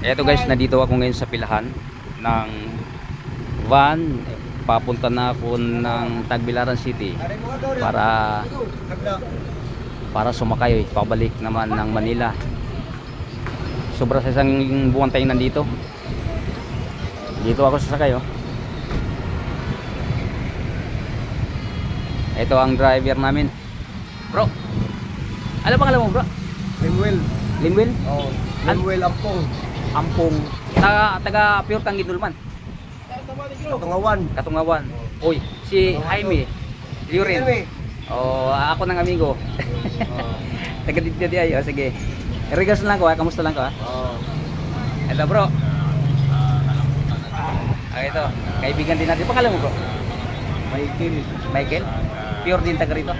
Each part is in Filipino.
Eto guys, nandito ako ngayon sa pilahan ng van. Papunta na ako ng Tagbilaran City para sumakay pabalik naman ng Manila. Sobra sa isang buwan tayong nandito. Dito ako sasakay, oh. Ito ang driver namin. Bro, ano bang alam mo, bro? Linwell. Linwell? Oh, Linwell Ampong. Ampong. Taga Pure Tangidulman. Katungawan. Uy, si Jaime Liurin. Oh, ako ng amigo. Taga dito di ayo, sige. Regards lang ko, kamusta lang ko, ha? Ito, bro. Ito, kaibigan din natin. Pangalan mo, bro? Michael? Pure din taga rito?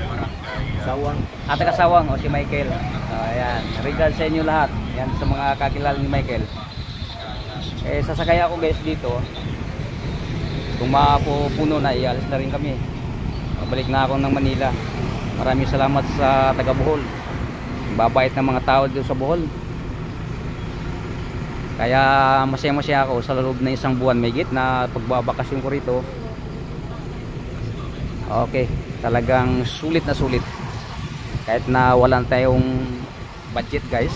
Sawang. Taga Sawang, o si Michael. Ayan, regards sa inyo lahat. Yan sa mga kakilala ni Michael. Sasakay ako guys dito. Kung mapupuno na, ialis na rin kami. Balik na ako ng Manila. Maraming salamat sa taga Bohol. Babait ng mga tao dito sa Bohol. Kaya masaya-masaya ako sa loob na isang buwan may git na pagbabakasyon ko rito. Okay, talagang sulit na sulit. Kahit na walang tayong budget guys.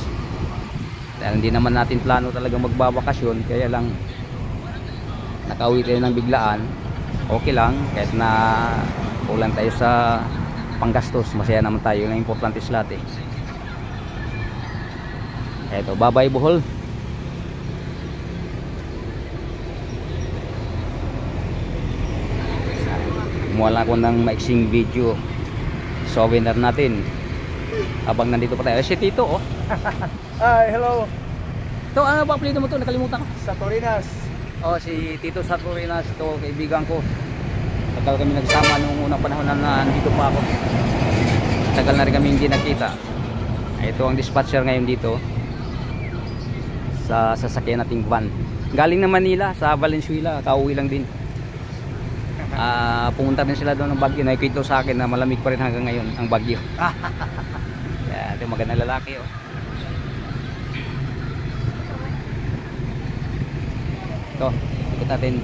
Dahil hindi naman natin plano talaga magbabakasyon, kaya lang nakauwi tayo ng biglaan. Okay lang, kahit na kulang tayo sa panggastos, masaya naman tayo. Yung importante sa lahat, eh. Eto, bye-bye Bohol. Kumuha lang ako ng maiksing video souvenir natin habang nandito pa tayo. Si Tito, oh. Hi, hello. Ito, ano ba apelido mo to? Nakalimutan ko. Satorinas. Oh, si Tito Satorinas, ito kaibigan ko. Tagal kami nagsama nung unang panahon na nandito pa ako. Tagal na rin kami hindi nakita. Ito ang dispatcher ngayon dito sa sasakyan nating van. Galing na Manila, sa Valenzuela, kauwi lang din. Pumunta din sila doon ng Baguio. Nakikita sa akin na malamig pa rin hanggang ngayon ang Baguio. Ito magandang lalaki, oh. Ito, ikot natin.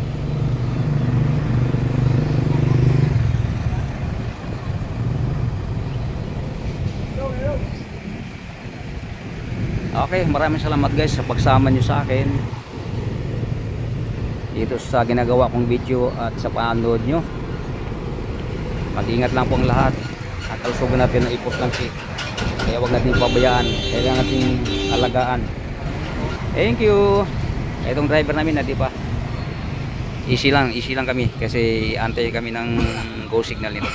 Okay, maraming salamat guys sa pagsama nyo sa akin dito sa ginagawa kong video at sa panonood nyo. Mag-ingat lang po ang lahat at kalusugan natin ang importante. Kaya huwag natin pabayaan, kaya natin alagaan. Thank you. Itong driver namin na, di ba? Easy lang kami kasi antay kami ng go signal nito.